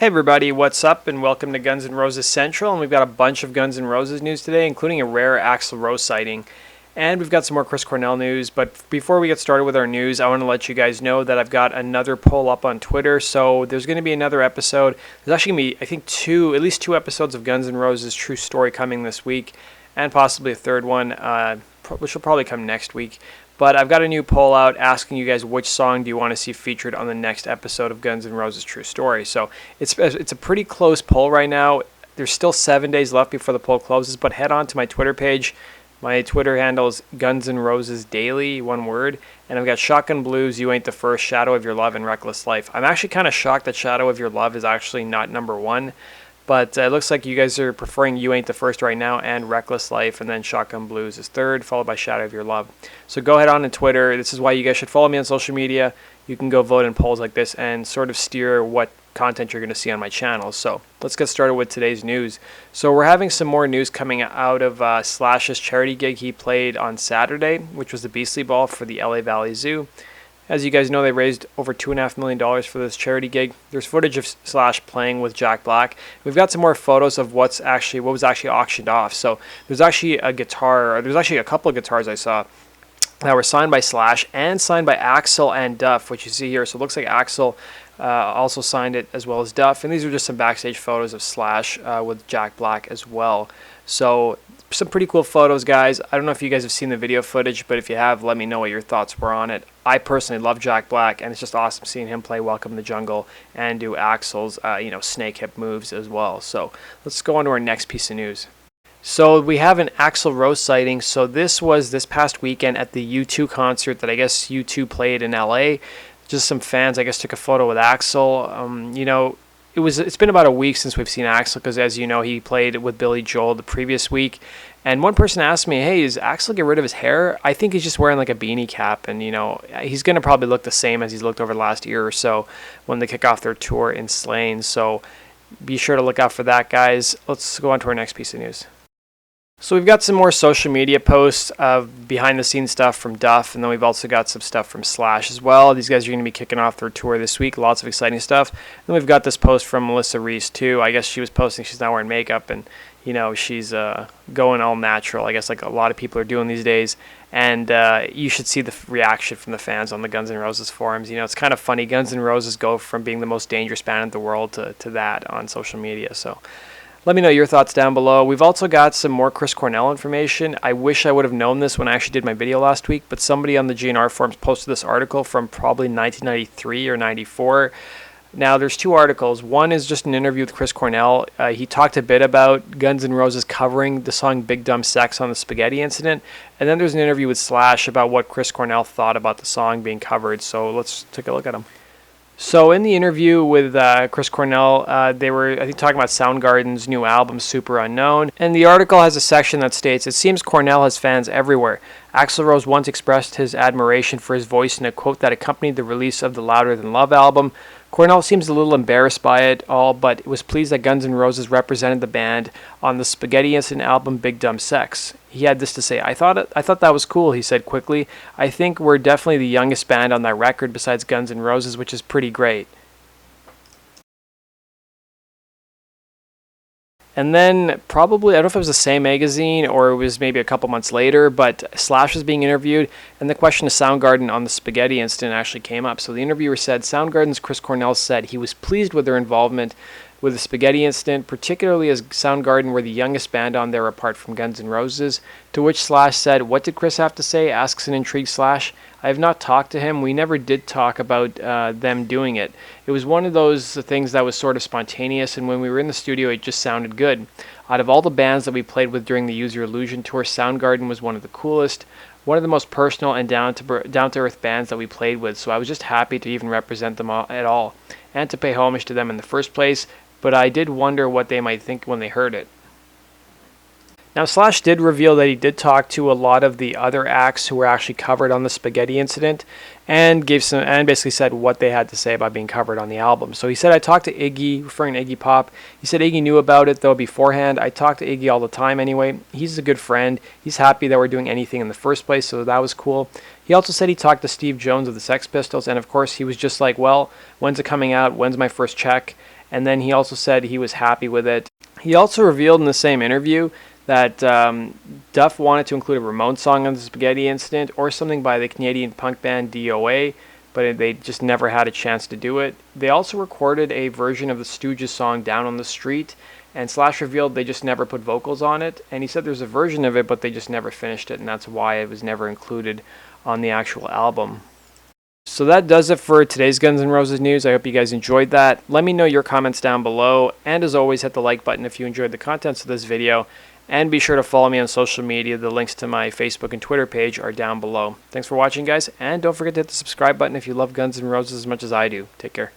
Hey everybody, what's up and welcome to Guns N' Roses Central, and we've got a bunch of Guns N' Roses news today, including a rare Axl Rose sighting, and we've got some more Chris Cornell news. But before we get started with our news, I want to let you guys know that I've got another poll up on Twitter, so there's going to be another episode. There's actually going to be, I think, at least two episodes of Guns N' Roses True Story coming this week, and possibly a third one, which will probably come next week. But I've got a new poll out asking you guys which song do you want to see featured on the next episode of Guns N' Roses True Story. So it's a pretty close poll right now. There's still 7 days left before the poll closes, but head on to my Twitter page. My Twitter handle is Guns N' Roses Daily, one word. And I've got Shotgun Blues, You Ain't the First, Shadow of Your Love, and Reckless Life. I'm actually kind of shocked that Shadow of Your Love is actually not number one. But it looks like you guys are preferring You Ain't the First right now and Reckless Life, and then Shotgun Blues is third, followed by Shadow of Your Love. So go ahead on Twitter. This is why you guys should follow me on social media. You can go vote in polls like this and sort of steer what content you're going to see on my channel. So let's get started with today's news. So we're having some more news coming out of Slash's charity gig he played on Saturday, which was the Beastly Ball for the LA Valley Zoo. As you guys know, they raised over $2.5 million for this charity gig. There's footage of Slash playing with Jack Black. We've got some more photos of what was actually auctioned off. So there's actually a couple of guitars I saw that were signed by Slash and signed by Axl and Duff, which you see here. So it looks like Axl also signed it as well as Duff. And these are just some backstage photos of Slash with Jack Black as well. So some pretty cool photos, guys. I don't know if you guys have seen the video footage, but if you have, let me know what your thoughts were on it. I personally love Jack Black, and it's just awesome seeing him play Welcome to the Jungle and do Axl's snake hip moves as well. So let's go on to our next piece of news. So we have an Axl Rose sighting. So this was this past weekend at the U2 concert that I guess U2 played in LA. Just some fans, I guess, took a photo with Axl. It's been about a week since we've seen Axl because, as you know, he played with Billy Joel the previous week. And one person asked me, hey, is Axl get rid of his hair? I think he's just wearing like a beanie cap, and he's going to probably look the same as he's looked over the last year or so when they kick off their tour in Slane. So be sure to look out for that, guys. Let's go on to our next piece of news. So we've got some more social media posts of behind-the-scenes stuff from Duff, and then we've also got some stuff from Slash as well. These guys are going to be kicking off their tour this week. Lots of exciting stuff. And then we've got this post from Melissa Reese, too. I guess she was posting she's not wearing makeup, and, she's going all natural, I guess, like a lot of people are doing these days. And you should see the reaction from the fans on the Guns N' Roses forums. It's kind of funny. Guns N' Roses go from being the most dangerous band in the world to that on social media, so let me know your thoughts down below. We've also got some more Chris Cornell information. I wish I would have known this when I actually did my video last week, but somebody on the GNR forums posted this article from probably 1993 or 94. Now, there's two articles. One is just an interview with Chris Cornell. He talked a bit about Guns N' Roses covering the song Big Dumb Sex on the Spaghetti Incident. And then there's an interview with Slash about what Chris Cornell thought about the song being covered. So let's take a look at them. So in the interview with Chris Cornell, they were, I think, talking about Soundgarden's new album, Super Unknown. And the article has a section that states, it seems Cornell has fans everywhere. Axl Rose once expressed his admiration for his voice in a quote that accompanied the release of the Louder Than Love album. Cornell seems a little embarrassed by it all, but was pleased that Guns N' Roses represented the band on the Spaghetti Incident album Big Dumb Sex. He had this to say, I thought that was cool, he said quickly. I think we're definitely the youngest band on that record besides Guns N' Roses, which is pretty great. And then probably, I don't know if it was the same magazine or it was maybe a couple months later, but Slash was being interviewed, and the question of Soundgarden on the Spaghetti Incident actually came up. So the interviewer said, Soundgarden's Chris Cornell said he was pleased with their involvement with the Spaghetti Incident, particularly as Soundgarden were the youngest band on there apart from Guns N' Roses. To which Slash said, what did Chris have to say? Asks an intrigued Slash. I have not talked to him. We never did talk about them doing it. It was one of those things that was sort of spontaneous, and when we were in the studio, it just sounded good. Out of all the bands that we played with during the Use Your Illusion tour, Soundgarden was one of the coolest, one of the most personal and down-to-earth bands that we played with, so I was just happy to even represent them at all, and to pay homage to them in the first place, but I did wonder what they might think when they heard it. Now, Slash did reveal that he did talk to a lot of the other acts who were actually covered on the Spaghetti Incident, and basically said what they had to say about being covered on the album. So he said, I talked to Iggy, referring to Iggy Pop. He said Iggy knew about it, though, beforehand. I talked to Iggy all the time anyway. He's a good friend. He's happy that we're doing anything in the first place, so that was cool. He also said he talked to Steve Jones of the Sex Pistols, and of course he was just like, well, when's it coming out? When's my first check? and then he also said he was happy with it. He also revealed in the same interview that Duff wanted to include a Ramones song on the Spaghetti Incident or something by the Canadian punk band DOA, but they just never had a chance to do it. They also recorded a version of the Stooges song Down on the Street, and Slash revealed they just never put vocals on it, and he said there's a version of it, but they just never finished it, and that's why it was never included on the actual album. So that does it for today's Guns N' Roses news. I hope you guys enjoyed that. Let me know your comments down below, and as always, hit the like button if you enjoyed the contents of this video, and be sure to follow me on social media. The links to my Facebook and Twitter page are down below. Thanks for watching, guys, and don't forget to hit the subscribe button if you love Guns N' Roses as much as I do. Take care.